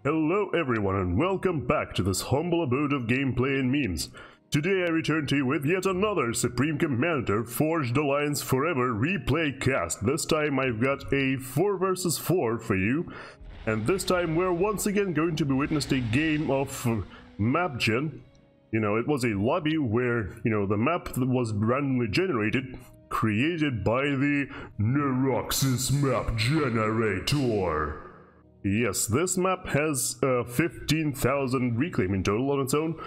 Hello everyone and welcome back to this humble abode of gameplay and memes. Today I return to you with yet another Supreme Commander Forged Alliance Forever replay cast. This time I've got a 4 vs 4 for you, and this time we're once again going to be witnessing a game of Mapgen. You know, it was a lobby where, the map that was randomly generated, created by the Neroxis Map Generator. Yes, this map has 15,000 reclaim in total on its own,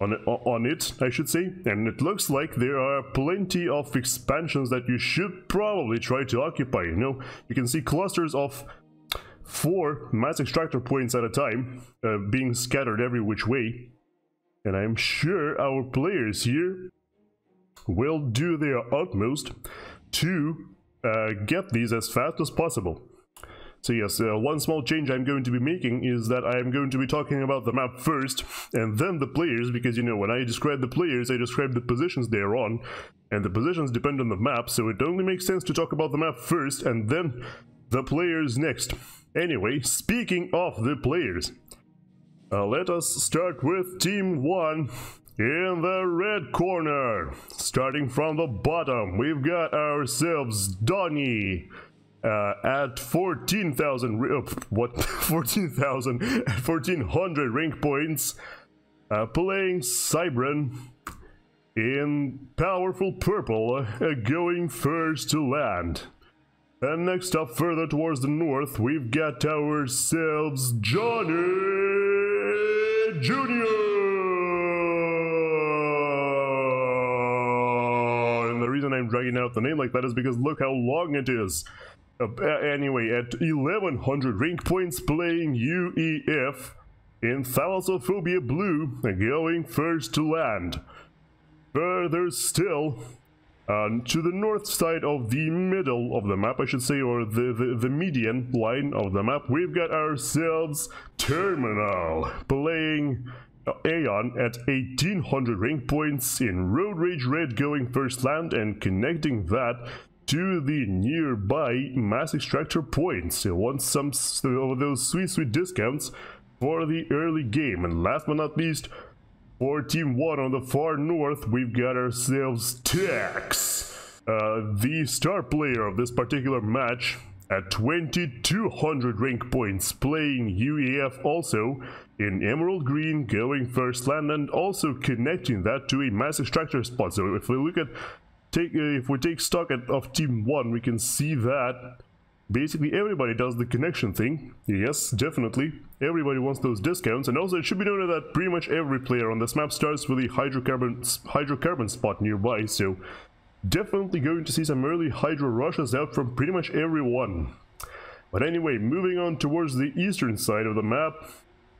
on it, I should say, and it looks like there are plenty of expansions that you should probably try to occupy. You can see clusters of 4 mass extractor points at a time being scattered every which way, and I'm sure our players here will do their utmost to get these as fast as possible. So yes, one small change I'm going to be making is that I'm going to be talking about the map first, and then the players, because when I describe the players, I describe the positions they're on, and the positions depend on the map, so it only makes sense to talk about the map first, and then the players next. Anyway, speaking of the players, let us start with Team 1 in the red corner. Starting from the bottom, we've got ourselves Doni. At 1400 rank points, playing Cybran in powerful purple, going first to land. And next up, further towards the north, we've got ourselves JohnnnyJrrr. And the reason I'm dragging out the name like that is because look how long it is. Anyway, at 1100 rank points, playing UEF in Thalassophobia Blue, going first to land. Further still, to the north side of the middle of the map, I should say, or the median line of the map, we've got ourselves Terminal, playing Aeon at 1800 rank points in Road Rage Red, going first land, and connecting that to the nearby mass extractor points. You want some of those sweet discounts for the early game. And last but not least, for Team 1 on the far north, we've got ourselves Tex, the star player of this particular match, at 2200 rank points, playing UEF also in Emerald Green, going first land, and also connecting that to a mass extractor spot. So if we look at if we take stock of Team 1, we can see that basically everybody does the connection thing. Yes, definitely. Everybody wants those discounts, and also it should be noted that pretty much every player on this map starts with a hydrocarbon spot nearby, so definitely going to see some early hydro rushes out from pretty much everyone. But anyway, moving on towards the eastern side of the map,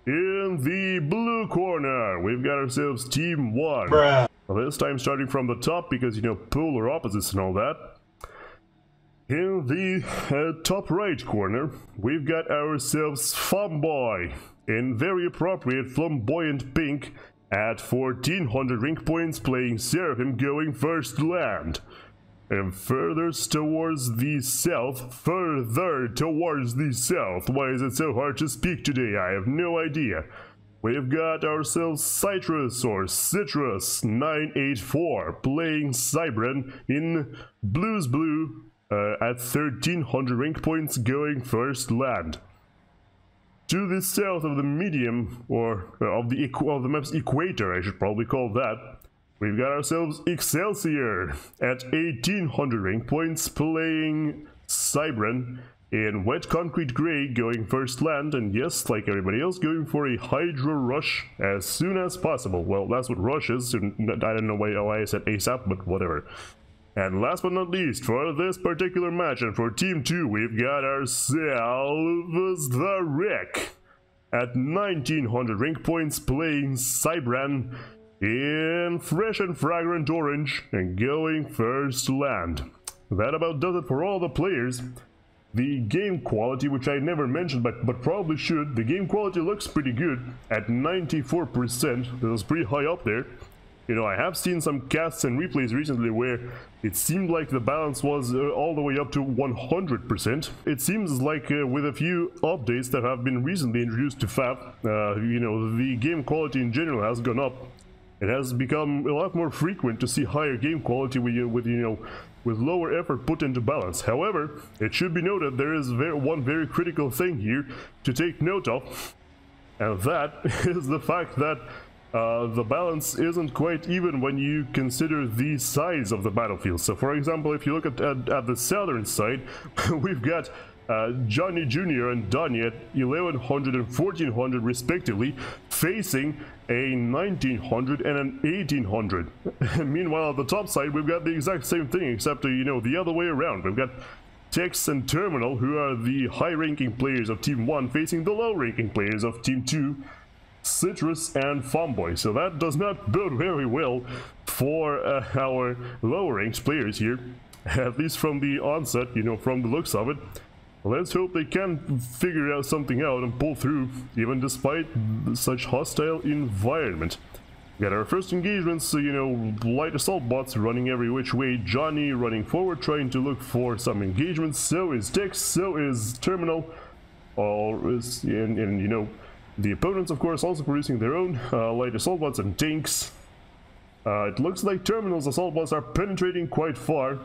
in the blue corner, we've got ourselves Team 1. Bruh. Well, this time starting from the top, because, polar opposites and all that. In the top right corner, we've got ourselves Femboy, in very appropriate flamboyant pink, at 1400 rank points, playing Seraphim, going first to land. And further towards the south, why is it so hard to speak today? I have no idea. We've got ourselves Citrus 984, playing Cybran in Blues Blue at 1300 rank points, going first land. To the south of the medium, or of the map's equator, I should probably call that, we've got ourselves Exselsior at 1800 rank points, playing Cybran in Wet Concrete Grey, going first land, and yes, like everybody else, going for a hydro rush as soon as possible. Well, that's what rush is, and I don't know why I said ASAP, but whatever. And last but not least, for this particular match, and for Team 2, we've got ourselves TheWreck at 1900 rank points, playing Cybran in Fresh and Fragrant Orange, and going first to land. That about does it for all the players. The game quality, which I never mentioned, but probably should, the game quality looks pretty good at 94%. It was pretty high up there. You know, I have seen some casts and replays recently where it seemed like the balance was all the way up to 100%. It seems like with a few updates that have been recently introduced to FAF, you know, the game quality in general has gone up. It has become a lot more frequent to see higher game quality with lower effort put into balance. However, it should be noted there is one very critical thing here to take note of, and that is the fact that the balance isn't quite even when you consider the size of the battlefield. So for example, if you look at the southern side, we've got JohnnnyJrrr and Doni at 1100 and 1400 respectively, facing a 1900 and an 1800. Meanwhile, at the top side, we've got the exact same thing, except you know, the other way around. We've got Tex and Terminal, who are the high-ranking players of Team 1, facing the low-ranking players of Team 2, Citrus and Femboy. So that does not bode very well for our lower-ranked players here, at least from the onset, you know, from the looks of it. Let's hope they can figure out something out and pull through, even despite such hostile environment. We got our first engagements, so, you know, light assault bots running every which way. Johnny running forward, trying to look for some engagements. So is Tex, so is Terminal, and you know, the opponents, of course, also producing their own light assault bots and tanks. It looks like Terminal's assault bots are penetrating quite far.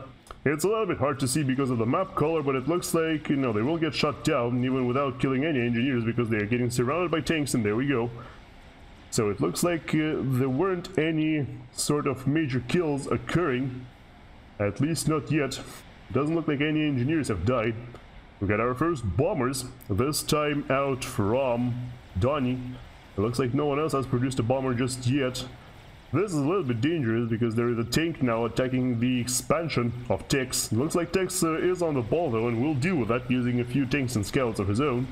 It's a little bit hard to see because of the map color, but it looks like, you know, they will get shut down even without killing any engineers because they are getting surrounded by tanks, and there we go. So it looks like there weren't any sort of major kills occurring, at least not yet. Doesn't look like any engineers have died. We got our first bombers, this time out from Doni. It looks like no one else has produced a bomber just yet. This is a little bit dangerous because there is a tank now attacking the expansion of Tex. It looks like Tex is on the ball though, and will deal with that using a few tanks and scouts of his own.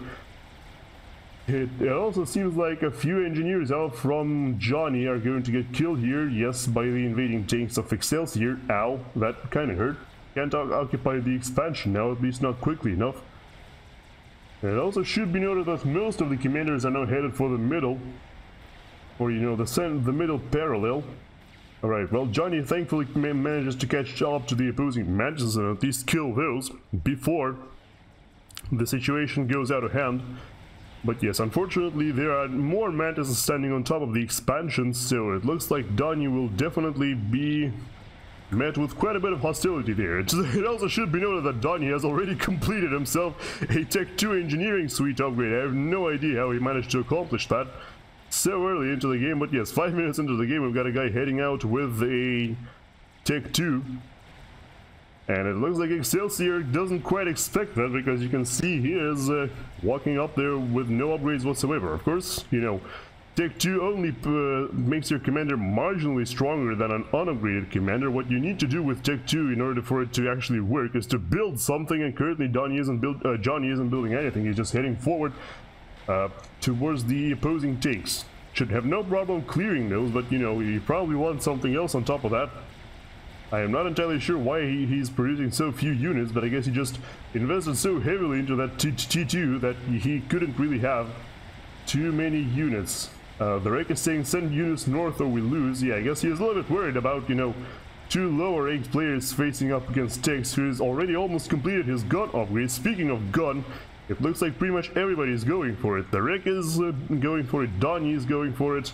It also seems like a few engineers out from Johnny are going to get killed here, yes, by the invading tanks of Exselsior. Ow, that kinda hurt. Can't occupy the expansion now, at least not quickly enough. And it also should be noted that most of the commanders are now headed for the middle, or you know, the middle parallel. Alright, well, Johnny thankfully manages to catch up to the opposing mantises and at least kill those before the situation goes out of hand. But yes, unfortunately there are more mantises standing on top of the expansion, so it looks like Doni will definitely be met with quite a bit of hostility there. It also should be noted that Doni has already completed himself a Tech 2 engineering suite upgrade. I have no idea how he managed to accomplish that so early into the game, but yes, 5 minutes into the game we've got a guy heading out with a Tech 2. And it looks like Excelsior doesn't quite expect that, because you can see he is walking up there with no upgrades whatsoever. Of course, you know, Tech 2 only makes your commander marginally stronger than an unupgraded commander. What you need to do with Tech 2 in order for it to actually work is to build something, and currently Johnny isn't building anything. He's just heading forward towards the opposing tanks. Should have no problem clearing those, but you know, he probably wants something else on top of that. I am not entirely sure why he's producing so few units, but I guess he just invested so heavily into that T2 that he couldn't really have too many units. TheWreck is saying send units north or we lose. Yeah, I guess he is a little bit worried about, you know, two lower ranked players facing up against Tex, who has already almost completed his gun upgrade. Speaking of gun, it looks like pretty much everybody is going for it. TheWreck is going for it, Doni is going for it.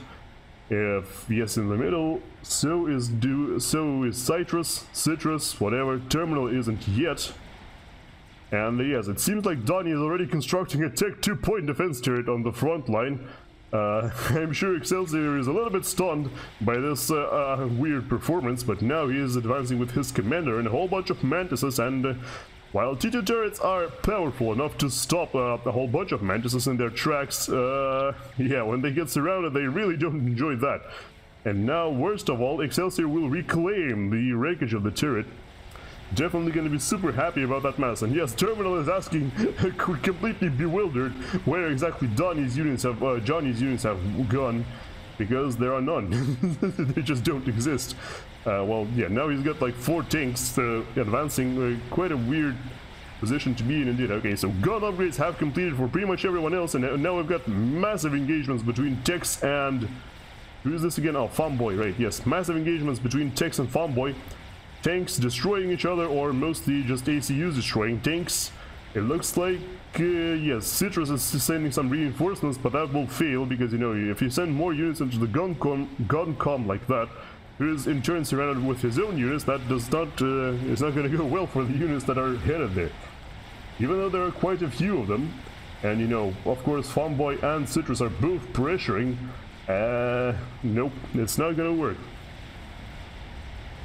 Yes, in the middle, so is Citrus, whatever. Terminal isn't yet. And yes, it seems like Doni is already constructing a Tech 2 point defense turret on the front line. I'm sure Excelsior is a little bit stunned by this weird performance, but now he is advancing with his commander and a whole bunch of mantises, and while T2 turrets are powerful enough to stop a whole bunch of mantises in their tracks, yeah, when they get surrounded they really don't enjoy that. And now, worst of all, Excelsior will reclaim the wreckage of the turret. Definitely going to be super happy about that mess. And yes, Terminal is asking, completely bewildered, where exactly Johnny's units have gone, because there are none. They just don't exist. Well, yeah, now he's got like 4 tanks advancing, quite a weird position to be in indeed. Okay, so gun upgrades have completed for pretty much everyone else, and now we've got massive engagements between Tex and Who is this again? Oh, Femboy, right, yes. Massive engagements between tanks and Femboy. Tanks destroying each other, or mostly just ACUs destroying tanks. It looks like, yes, Citrus is sending some reinforcements, but that will fail because, you know, if you send more units into the gun-com like that, who is in turn surrounded with his own units, that does not, it's not going to go well for the units that are headed there. Even though there are quite a few of them, and, you know, of course, Femboy and Citrus are both pressuring, nope, it's not going to work.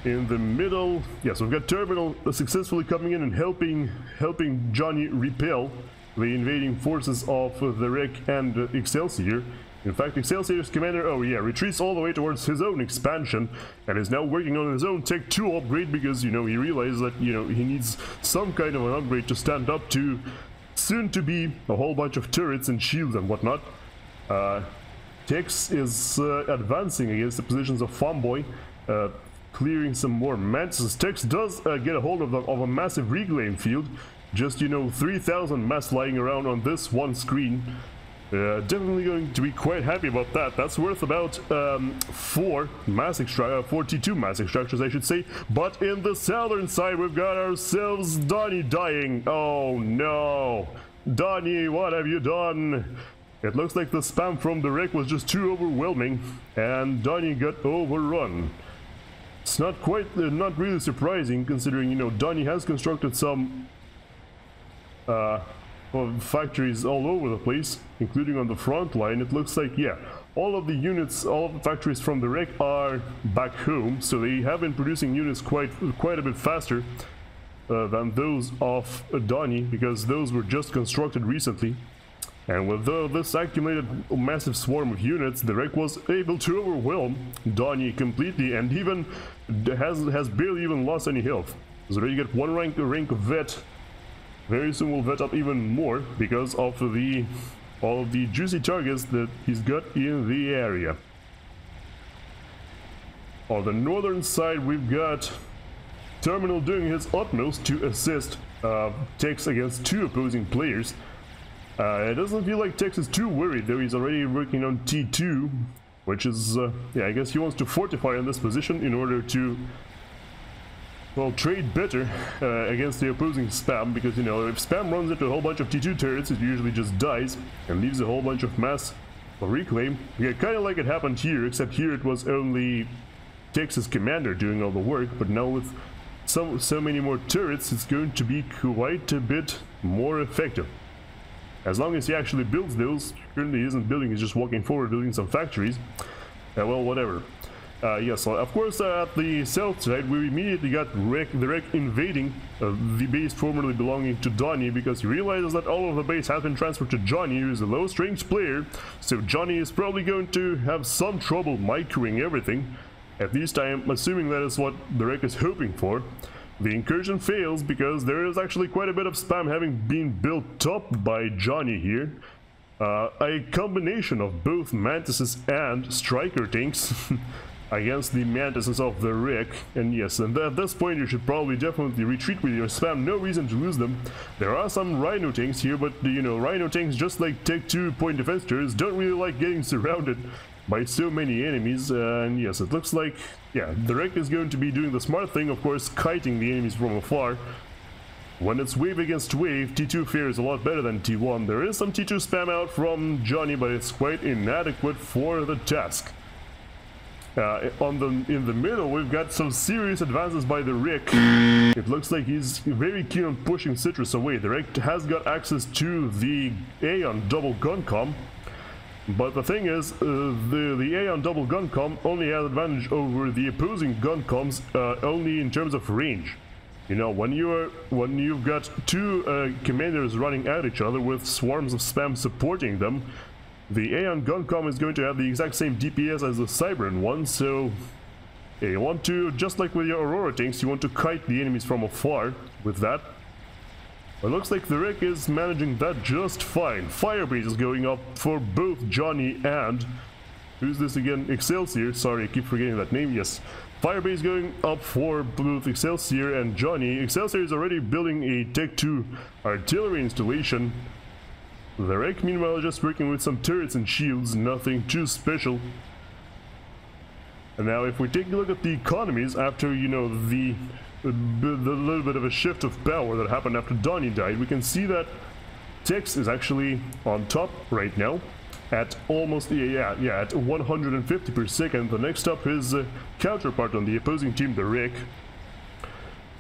In the middle, yes, we've got Terminal successfully coming in and helping Johnny repel the invading forces of TheWreck and Exselsior. In fact, Excelsior's commander, oh yeah, retreats all the way towards his own expansion and is now working on his own Tech 2 upgrade because, you know, he realizes that, you know, he needs some kind of an upgrade to stand up to soon to be a whole bunch of turrets and shields and whatnot. Tex is advancing against the positions of Femboy, clearing some more mantises. Tex does get a hold of a massive reclaim field, just, you know, 3,000 mass lying around on this one screen. Definitely going to be quite happy about that. That's worth about 4 T2 mass extractors, I should say. But in the southern side, we've got ourselves Doni dying. Oh no, Doni, what have you done? It looks like the spam from TheWreck was just too overwhelming, and Doni got overrun. It's not really surprising, considering, you know, Doni has constructed some factories all over the place, including on the front line. It looks like, yeah, all of the units, all of the factories from TheWreck are back home, so they have been producing units quite a bit faster than those of Doni, because those were just constructed recently. And with this accumulated massive swarm of units, TheWreck was able to overwhelm Doni completely, and even has barely even lost any health. He's already got one rank of vet. Very soon will vet up even more because of all of the juicy targets that he's got in the area. On the northern side, we've got Terminal doing his utmost to assist Tex against 2 opposing players. It doesn't feel like Tex is too worried, though. He's already working on T2, which is, yeah, I guess he wants to fortify in this position in order to, well, trade better against the opposing spam, because, you know, if spam runs into a whole bunch of T2 turrets, it usually just dies and leaves a whole bunch of mass reclaim. Yeah, kind of like it happened here, except here it was only Tex's commander doing all the work, but now with so many more turrets, it's going to be quite a bit more effective. As long as he actually builds those. Currently he isn't building, he's just walking forward building some factories. Well, whatever. Yes, of course, at the south side, we immediately got TheWreck invading the base formerly belonging to Doni, because he realizes that all of the base has been transferred to Johnny, who is the lowest ranked player, so Johnny is probably going to have some trouble microing everything. At least I am assuming that is what TheWreck is hoping for. The incursion fails because there is actually quite a bit of spam having been built up by Johnny here. A combination of both mantises and striker tanks against the mantises of TheWreck. And yes, and at this point you should probably definitely retreat with your spam, no reason to lose them. There are some Rhino tanks here, but, you know, Rhino tanks, just like Tech 2 point defense turrets, don't really like getting surrounded by so many enemies. And yes, it looks like, yeah, TheWreck is going to be doing the smart thing, of course, kiting the enemies from afar. When it's wave against wave, T2 fares a lot better than T1. There is some T2 spam out from Johnny, but it's quite inadequate for the task. In the middle, we've got some serious advances by TheWreck. It looks like he's very keen on pushing Citrus away. TheWreck has got access to the Aeon double gun com. But the thing is, the Aeon double gun com only has advantage over the opposing gun coms only in terms of range. You know, when you've got 2 commanders running at each other with swarms of spam supporting them, the Aeon gun com is going to have the exact same DPS as the Cybran one. So yeah, you want to, just like with your Aurora tanks, you want to kite the enemies from afar with that. It looks like TheWreck is managing that just fine. Firebase is going up for both Johnny and... who's this again? Exselsior. Sorry, I keep forgetting that name. Yes. Firebase going up for both Exselsior and Johnny. Exselsior is already building a Tech 2 artillery installation. TheWreck, meanwhile, just working with some turrets and shields. Nothing too special. And now if we take a look at the economies after, you know, the little bit of a shift of power that happened after Doni died, we can see that Tex is actually on top right now at almost, at 150 per second. The next up is counterpart on the opposing team, TheWreck.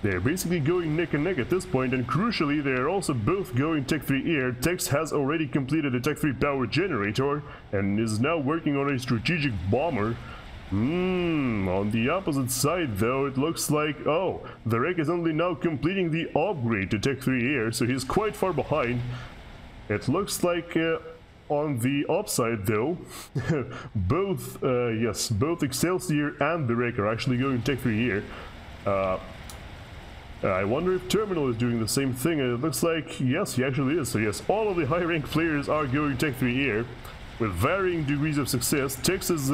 They're basically going neck and neck at this point, and crucially they're also both going Tech 3 Air. Tex has already completed a Tech 3 Power Generator and is now working on a strategic bomber. On the opposite side though, it looks like, oh, TheWreck is only now completing the upgrade to Tech 3 Air, so he's quite far behind. It looks like on the upside though, both Exselsior and TheWreck are actually going Tech 3 Air. I wonder if Terminal is doing the same thing, and it looks like, yes, he actually is. So yes, all of the high rank players are going Tech 3 Air, with varying degrees of success. Tex is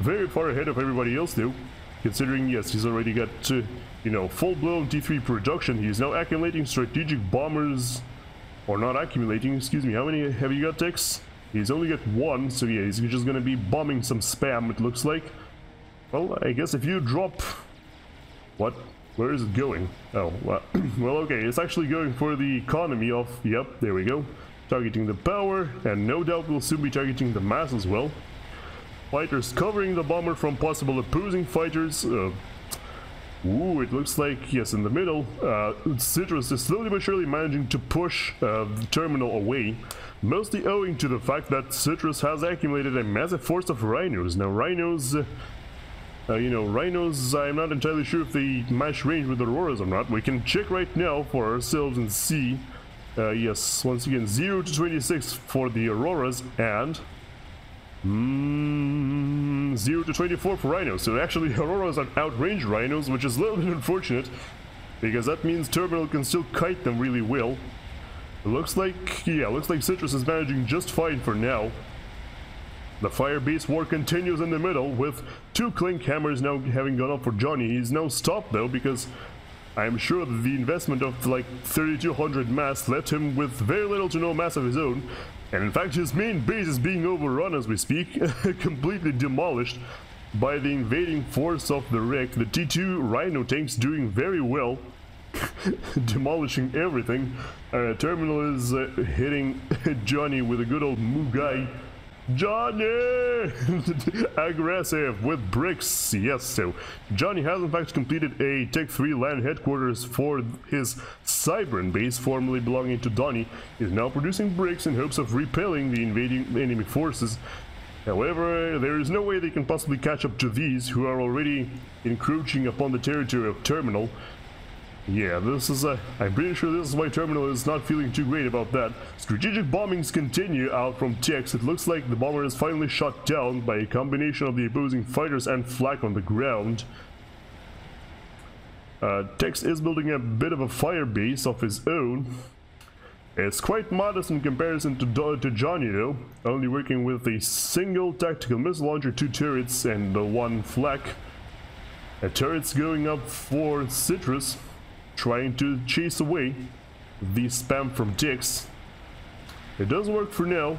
very far ahead of everybody else though, considering, yes, he's already got, you know, full-blown T3 production. He's now accumulating strategic bombers, or not accumulating, excuse me. How many have you got, Tex? He's only got one, so yeah, he's just gonna be bombing some spam, it looks like. Well, I guess if you drop... What? Where is it going? Oh, well, well, okay, it's actually going for the economy of... Yep, there we go. Targeting the power, and no doubt we'll soon be targeting the mass as well. Fighters covering the bomber from possible opposing fighters. Ooh, it looks like, yes, in the middle, Citrus is slowly but surely managing to push the Terminal away, mostly owing to the fact that Citrus has accumulated a massive force of rhinos. Now, rhinos... you know, rhinos, I'm not entirely sure if they match range with auroras or not. We can check right now for ourselves and see. Yes, once again, 0 to 26 for the auroras, and 0 to 24 for rhinos. So actually, auroras are outrange rhinos, which is a little bit unfortunate, because that means Terminal can still kite them really well. It looks like, yeah, looks like Citrus is managing just fine for now. The fire-based war continues in the middle, with 2 Clink Hammers now having gone up for Johnny. He's now stopped though, because I'm sure that the investment of like 3200 mass left him with very little to no mass of his own. And in fact, his main base is being overrun as we speak, completely demolished by the invading force of TheWreck. The T2 Rhino tanks doing very well, demolishing everything. Terminal is hitting Johnny with a good old Mugai. Johnny! Aggressive with bricks, yes. So Johnny has in fact completed a Tech 3 land headquarters for his Cybran base, formerly belonging to Doni. He's now producing bricks in hopes of repelling the invading enemy forces. However, there is no way they can possibly catch up to these, who are already encroaching upon the territory of Terminal. Yeah, this is I'm pretty sure this is why Terminal is not feeling too great about that. Strategic bombings continue out from Tex. It looks like the bomber is finally shot down by a combination of the opposing fighters and flak on the ground. Tex is building a bit of a fire base of his own. It's quite modest in comparison to Johnny though, only working with a single tactical missile launcher, 2 turrets, and 1 flak. A turret's going up for Citrus, trying to chase away the spam from Tex. It does work for now,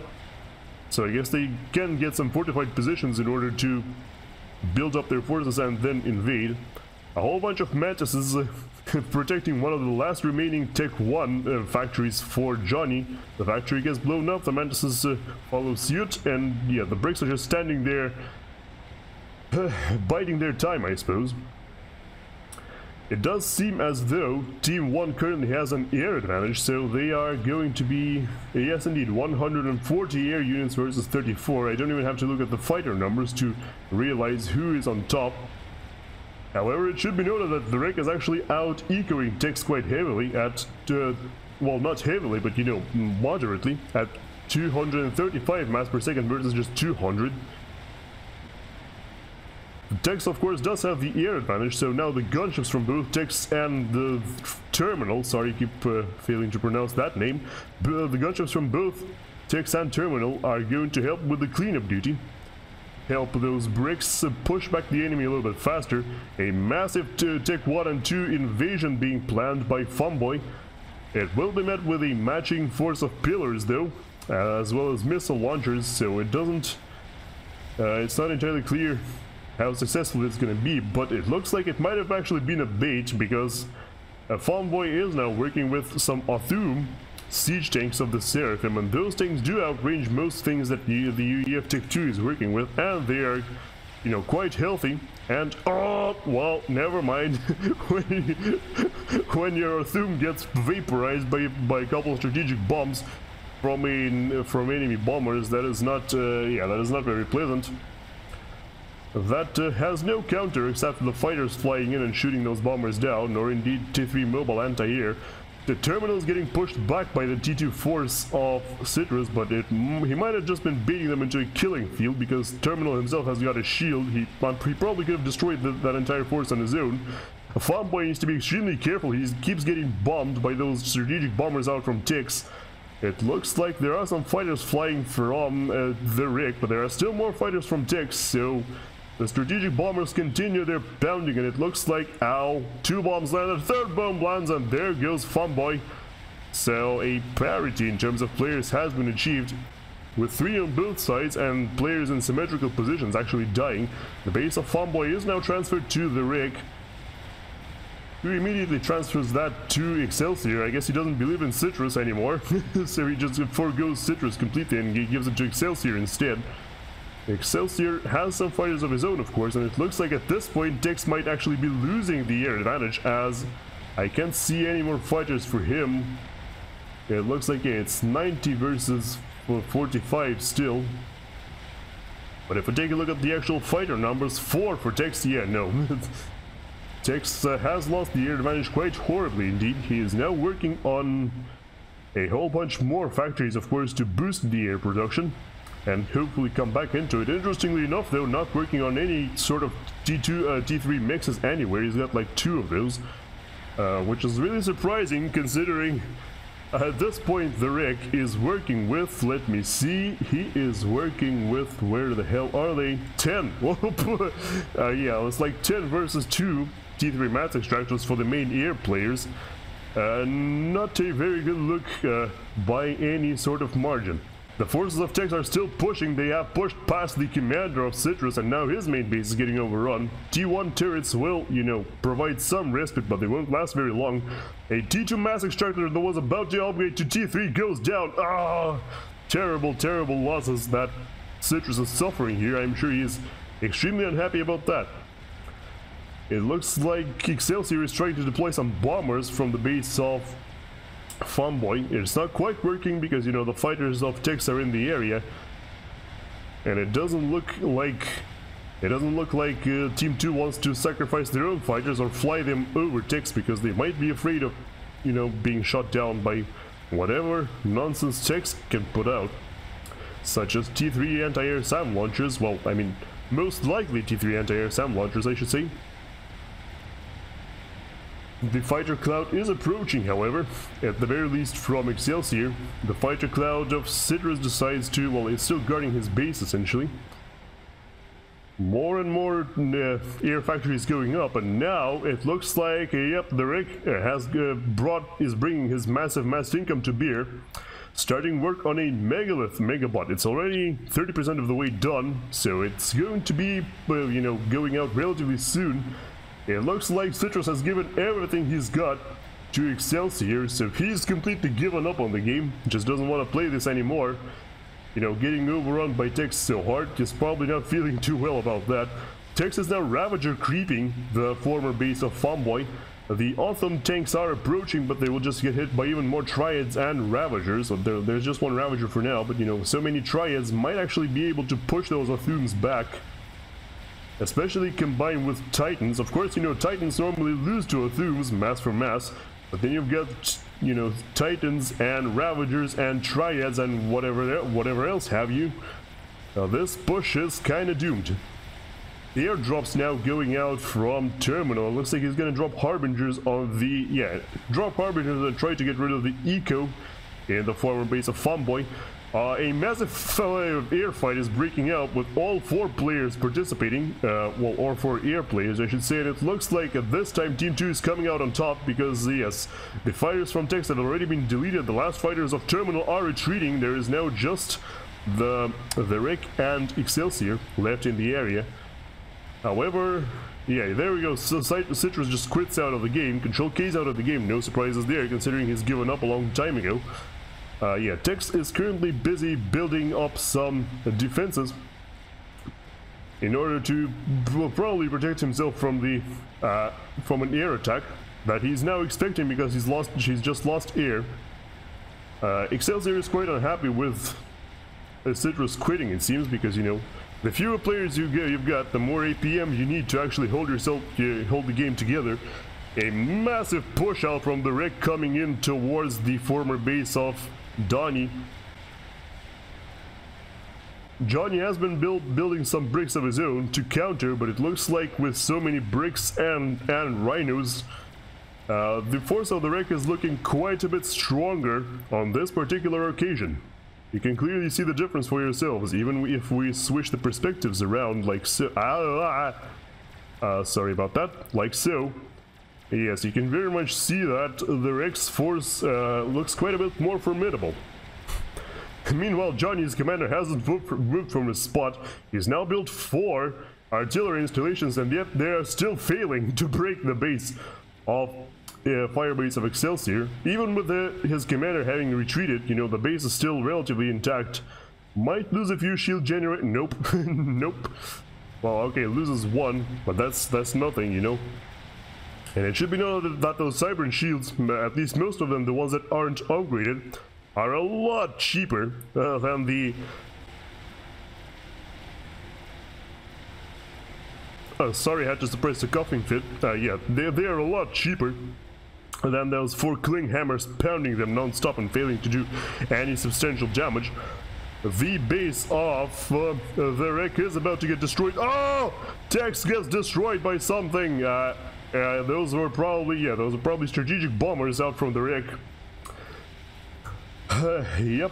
so I guess they can get some fortified positions in order to build up their forces and then invade. A whole bunch of Mantises protecting one of the last remaining Tech 1 factories for Johnny. The factory gets blown up, the Mantises follow suit, and yeah, the bricks are just standing there biding their time, I suppose. It does seem as though Team 1 currently has an air advantage, so they are going to be, yes indeed, 140 air units versus 34. I don't even have to look at the fighter numbers to realize who is on top. However, it should be noted that TheWreck is actually out-ecoing Tex quite heavily at, well, not heavily, but you know, moderately, at 235 mass per second versus just 200. Tex, of course, does have the air advantage, so now the gunships from both Tex and the Terminal, sorry, keep failing to pronounce that name, the gunships from both Tex and Terminal are going to help with the cleanup duty. Help those bricks push back the enemy a little bit faster. A massive Tech 1 and 2 invasion being planned by Femboy. It will be met with a matching force of pillars, though, as well as missile launchers, so it doesn't... it's not entirely clear how successful it's gonna be, but it looks like it might have actually been a bait, because Femboy is now working with some Athum siege tanks of the Seraphim, and those tanks do outrange most things that the UEF Tech 2 is working with, and they are, you know, quite healthy. And oh, well, never mind. when your Athum gets vaporized by a couple of strategic bombs from enemy bombers, that is not that is not very pleasant. That has no counter except for the fighters flying in and shooting those bombers down, nor indeed T3 mobile anti-air. The terminal is getting pushed back by the T2 force of Citrus, but he might have just been baiting them into a killing field, because Terminal himself has got a shield. He probably could have destroyed that entire force on his own. Femboy needs to be extremely careful. He keeps getting bombed by those strategic bombers out from Tix. It looks like there are some fighters flying from TheWreck, but there are still more fighters from Tix, so the strategic bombers continue their pounding, and it looks like, ow, 2 bombs landed, 3rd bomb lands, and there goes Femboy. So a parity in terms of players has been achieved, with 3 on both sides and players in symmetrical positions actually dying. The base of Femboy is now transferred to TheWreck, who immediately transfers that to Exselsior. I guess he doesn't believe in Citrus anymore, so he just forgoes Citrus completely and he gives it to Exselsior instead. Excelsior has some fighters of his own, of course, and it looks like at this point Tix might actually be losing the air advantage, as I can't see any more fighters for him. It looks like it's 90 versus 45 still. But if we take a look at the actual fighter numbers, 4 for Tix, yeah, no. Tix has lost the air advantage quite horribly indeed. He is now working on a whole bunch more factories, of course, to boost the air production and hopefully come back into it. Interestingly enough, though, not working on any sort of T3 mixes anywhere. He's got like 2 of those, which is really surprising considering at this point TheWreck is working with, let me see, he is working with, where the hell are they? 10! Yeah, it's like 10 versus 2 T3 mass extractors for the main air players. Not a very good look by any sort of margin. The forces of Tix are still pushing. They have pushed past the commander of Citrus, and now his main base is getting overrun. T1 turrets will, you know, provide some respite, but they won't last very long. A T2 mass extractor that was about to upgrade to T3 goes down. Ah, terrible, terrible losses that Citrus is suffering here. I'm sure he is extremely unhappy about that. It looks like Excelsior is trying to deploy some bombers from the base of Femboy. It's not quite working because, you know, the fighters of Tix are in the area, and it doesn't look like Team 2 wants to sacrifice their own fighters or fly them over Tix, because they might be afraid of, you know, being shot down by whatever nonsense Tix can put out, such as T3 anti-air SAM launchers. Well, I mean, most likely T3 anti-air SAM launchers, I should say. The fighter cloud is approaching, however, at the very least from Excelsior. The fighter cloud of Citrus decides to, well, it's still guarding his base essentially. More and more air factories going up, and now it looks like, yep, TheWreck is bringing his massive mass income to bear, starting work on a megalith megabot. It's already 30% of the way done, so it's going to be, you know, going out relatively soon. It looks like Citrus has given everything he's got to Excelsior, so he's completely given up on the game, just doesn't want to play this anymore. You know, getting overrun by Tix so hard, he's probably not feeling too well about that. Tix is now Ravager creeping the former base of Femboy. The Autumn tanks are approaching, but they will just get hit by even more Triads and Ravagers. So there's just one Ravager for now, but you know, so many Triads might actually be able to push those Athums back, especially combined with Titans. Of course, you know, Titans normally lose to Athums, mass for mass, but then you've got, you know, Titans and Ravagers and Triads and whatever else have you. Now this push is kind of doomed. The airdrop's now going out from Terminal. Looks like he's gonna drop Harbingers on the, drop Harbingers and try to get rid of the Eco in the former base of Femboy. A massive air fight is breaking out with all 4 players participating, well, or 4 air players, I should say, and it looks like at this time Team 2 is coming out on top because, yes, the fighters from Tix have already been deleted. The last fighters of Terminal are retreating. There is now just TheWreck and Excelsior left in the area. However, yeah, there we go. So Citrus just quits out of the game. Control K's out of the game. No surprises there, considering he's given up a long time ago. Yeah, Tex is currently busy building up some defenses in order to probably protect himself from the from an air attack that he's now expecting, because he's just lost air. Exselsior is quite unhappy with Citrus quitting, it seems, because, you know, the fewer players you've got, the more APM you need to actually hold the game together. A massive push out from TheWreck coming in towards the former base of Doni. Johnny has been building some bricks of his own to counter, but it looks like with so many bricks and rhinos, the force of TheWreck is looking quite a bit stronger on this particular occasion. You can clearly see the difference for yourselves, even if we switch the perspectives around like so. Sorry about that. Like so. Yes, you can very much see that TheWreck's force looks quite a bit more formidable. Meanwhile, Johnny's commander hasn't moved from his spot. He's now built 4 artillery installations, and yet they are still failing to break the base of firebase of Exselsior. Even with his commander having retreated, you know, the base is still relatively intact. Might lose a few shield generate. Nope. Nope. Well, okay, loses 1, but that's nothing, you know. And it should be noted that those Cybran shields, at least most of them, the ones that aren't upgraded, are a lot cheaper than the... sorry, I had to suppress the coughing fit. Yeah, they are a lot cheaper than those 4 cling hammers pounding them non-stop and failing to do any substantial damage. The base of TheWreck is about to get destroyed. Oh! Tex gets destroyed by something. Those were probably strategic bombers out from TheWreck. Yep.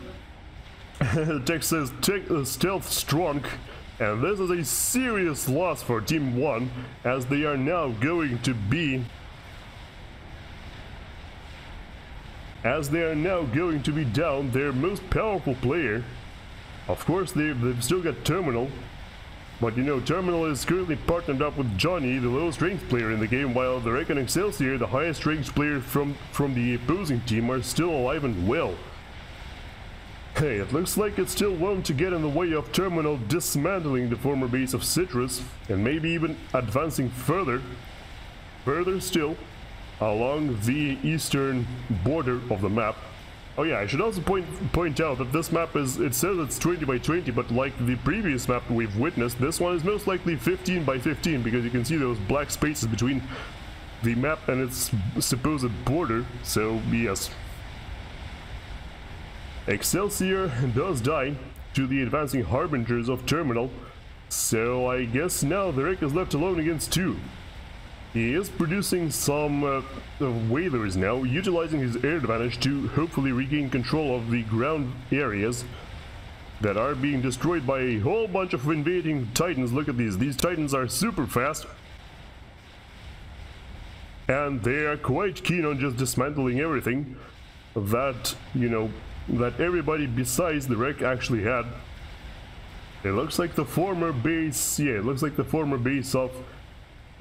Tex says stealth strong, and this is a serious loss for Team 1, as they are now going to be down their most powerful player. Of course, they've still got Terminal, but you know, Terminal is currently partnered up with Johnny, the lowest ranked player in the game, while TheWreck and Exselsior, the highest ranked player from the opposing team, are still alive and well. Hey, it looks like it's still willing to get in the way of Terminal dismantling the former base of Citrus, and maybe even advancing further still, along the eastern border of the map. Oh yeah, I should also point out that this map it says it's 20 by 20, but like the previous map we've witnessed, this one is most likely 15 by 15, because you can see those black spaces between the map and its supposed border, so yes. Exselsior does die to the advancing harbingers of Terminal, so I guess now TheWreck is left alone against 2. He is producing some whalers now, utilizing his air advantage to hopefully regain control of the ground areas that are being destroyed by a whole bunch of invading Titans. Look at these Titans are super fast, and they are quite keen on just dismantling everything that, you know, that everybody besides TheWreck actually had. It looks like the former base, yeah, it looks like the former base of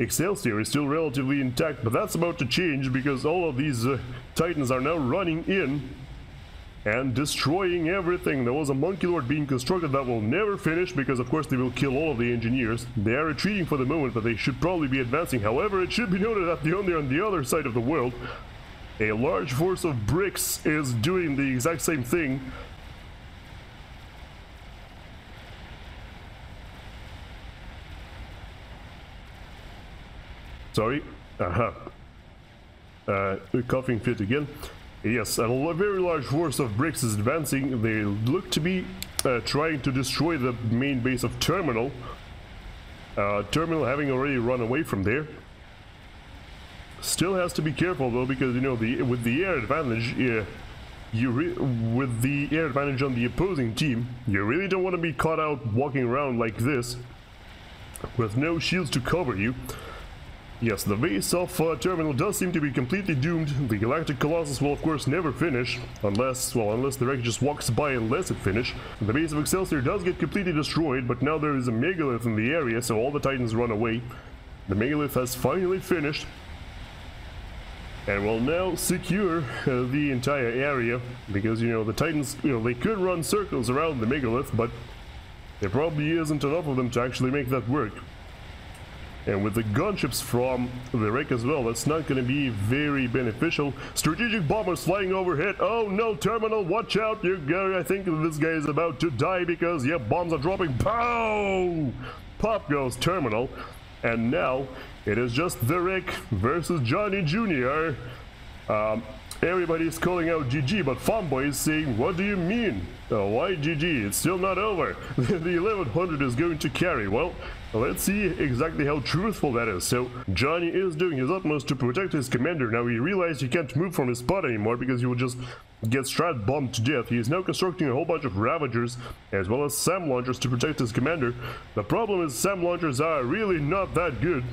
Exselsior is still relatively intact, but that's about to change, because all of these Titans are now running in and destroying everything. There was a Monkey Lord being constructed that will never finish, because of course they will kill all of the engineers. They are retreating for the moment, but they should probably be advancing. However, it should be noted that on the other side of the world, a large force of bricks is doing the exact same thing. Sorry. Coughing fit again. Yes, a very large force of bricks is advancing. They look to be trying to destroy the main base of Terminal. Terminal having already run away from there. Still has to be careful though, because you know, with the air advantage, with the air advantage on the opposing team, you really don't want to be caught out walking around like this with no shields to cover you. Yes, the base of Terminal does seem to be completely doomed. The Galactic Colossus will of course never finish, unless the wreck just walks by and lets it finish. The base of Exselsior does get completely destroyed, but now there is a Megalith in the area, so all the Titans run away. The Megalith has finally finished, and will now secure the entire area, because, you know, the Titans, you know, they could run circles around the Megalith, but there probably isn't enough of them to actually make that work. And with the gunships from TheWreck as well, that's not going to be very beneficial. Strategic bombers flying overhead. Oh no, Terminal, watch out! I think this guy is about to die because, yeah, bombs are dropping. Pow! Pop goes Terminal. And now it is just TheWreck versus JohnnnyJrrr. Everybody's calling out GG, but Femboy is saying, what do you mean? Why GG? It's still not over. The 1100 is going to carry. Well, let's see exactly how truthful that is. So, Johnny is doing his utmost to protect his commander. Now he realized he can't move from his spot anymore because he will just get strat bombed to death. He is now constructing a whole bunch of Ravagers as well as SAM launchers to protect his commander. The problem is SAM launchers are really not that good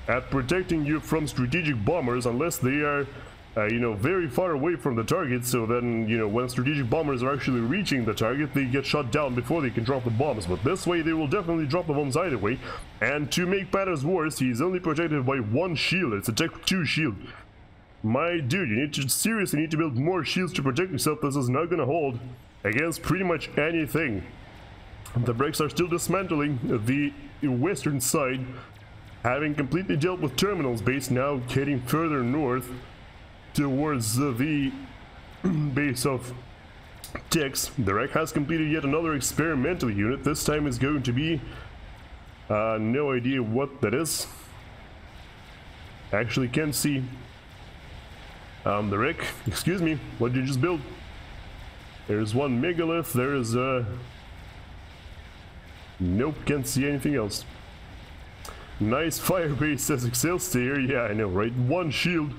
at protecting you from strategic bombers unless they are you know, very far away from the target, so then, you know, when strategic bombers are actually reaching the target, they get shot down before they can drop the bombs. But this way, they will definitely drop the bombs either way. And to make matters worse, he's only protected by one shield. It's a Tech 2 shield. My dude, you need to seriously need to build more shields to protect yourself. This is not gonna hold against pretty much anything. The brakes are still dismantling the western side, having completely dealt with Terminal's base, now heading further north towards the base of Tex. TheWreck has completed yet another experimental unit. This time is going to be no idea what that is. Actually can't see. TheWreck, excuse me, what did you just build? There's one Megalith, there is nope, can't see anything else. Nice firebase, says Exselsior. Yeah, I know, right? One shield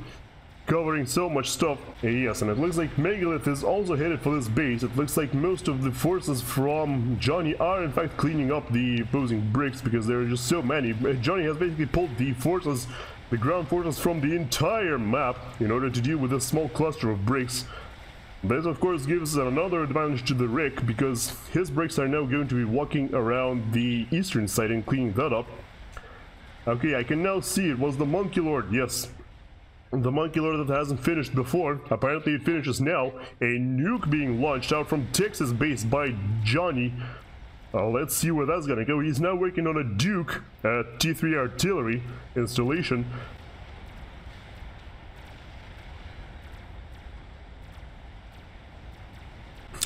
covering so much stuff. Yes, and it looks like Megalith is also headed for this base. It looks like most of the forces from Johnny are in fact cleaning up the opposing bricks because there are just so many. Johnny has basically pulled the forces, the ground forces from the entire map in order to deal with this small cluster of bricks. This of course gives another advantage to TheWreck because his bricks are now going to be walking around the eastern side and cleaning that up. Okay, I can now see it was the Monkey Lord, yes. The Monkey Lord that hasn't finished before. Apparently it finishes now. A nuke being launched out from Texas base by Johnny. Let's see where that's gonna go. He's now working on a Duke T3 artillery installation.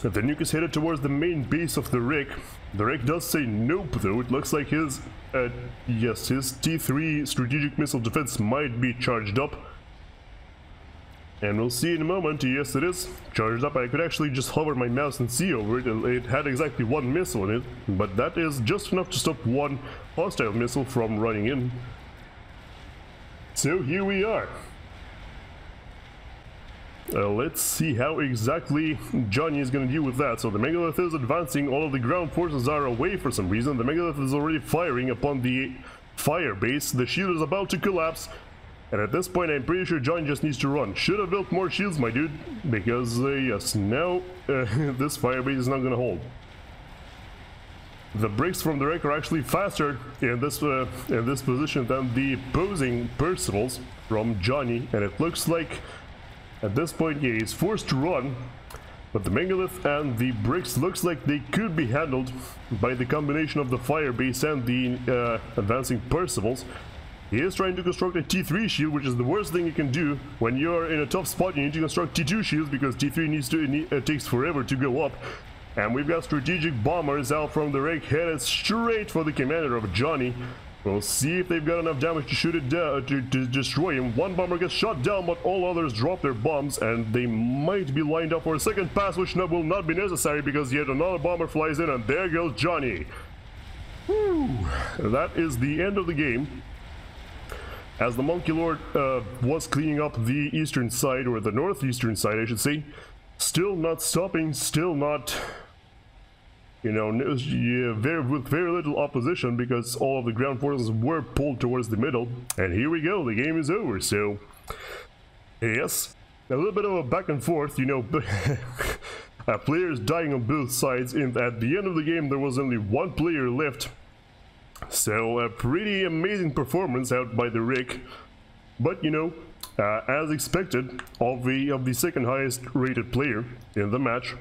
The nuke is headed towards the main base of TheWreck. TheWreck does say nope though. It looks like his, yes, his T3 strategic missile defense might be charged up. And we'll see in a moment. Yes, it is charged up. I could actually just hover my mouse and see over it. It had exactly one missile in it, but that is just enough to stop one hostile missile from running in. So here we are. Let's see how exactly Johnny is going to deal with that. So the Megalith is advancing. All of the ground forces are away for some reason. The Megalith is already firing upon the fire base. The shield is about to collapse. And at this point, I'm pretty sure Johnny just needs to run. Should have built more shields, my dude, because, yes, now this firebase is not going to hold. The bricks from TheWreck are actually faster in this position than the opposing Percivals from Johnny, and it looks like at this point, yeah, he's forced to run. But the Megalith and the bricks looks like they could be handled by the combination of the firebase and the advancing Percivals. He is trying to construct a T3 shield, which is the worst thing you can do when you're in a tough spot. You need to construct T2 shields because T3 takes forever to go up. And we've got strategic bombers out from TheWreck headed straight for the commander of Johnny. We'll see if they've got enough damage to shoot it down, to destroy him. One bomber gets shot down, but all others drop their bombs, and they might be lined up for a second pass, which will not be necessary because yet another bomber flies in, and there goes Johnny. Whew. That is the end of the game. As the Monkey Lord was cleaning up the eastern side, or the northeastern side I should say, still not stopping, still not You know, with very little opposition because all of the ground forces were pulled towards the middle. And here we go, the game is over, so... Yes, a little bit of a back and forth, you know, players dying on both sides, and at the end of the game there was only one player left. So a pretty amazing performance out by TheWreck. But, you know, as expected, of the second highest rated player in the match.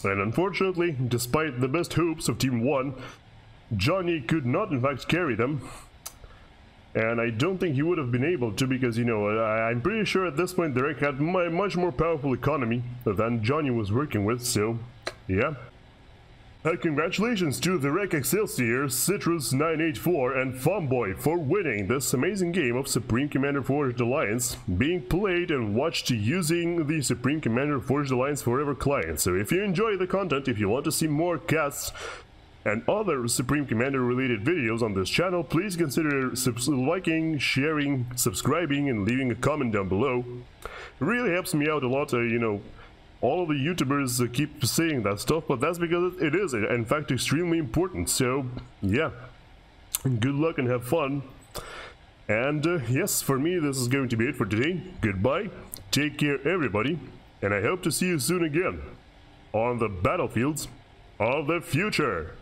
And unfortunately, despite the best hopes of Team 1, Johnny could not in fact carry them. And I don't think he would have been able to because, you know, I'm pretty sure at this point TheWreck had a much more powerful economy than Johnny was working with, so yeah. Congratulations to TheWreck, Exselsior, Citrus984 and Femboy for winning this amazing game of Supreme Commander Forged Alliance, being played and watched using the Supreme Commander Forged Alliance Forever client. So if you enjoy the content, if you want to see more casts and other Supreme Commander related videos on this channel, please consider liking, sharing, subscribing and leaving a comment down below. It really helps me out a lot, you know. All of the YouTubers keep saying that stuff, but that's because it is, in fact, extremely important. So, yeah, good luck and have fun. And yes, for me, this is going to be it for today. Goodbye, take care everybody, and I hope to see you soon again on the battlefields of the future.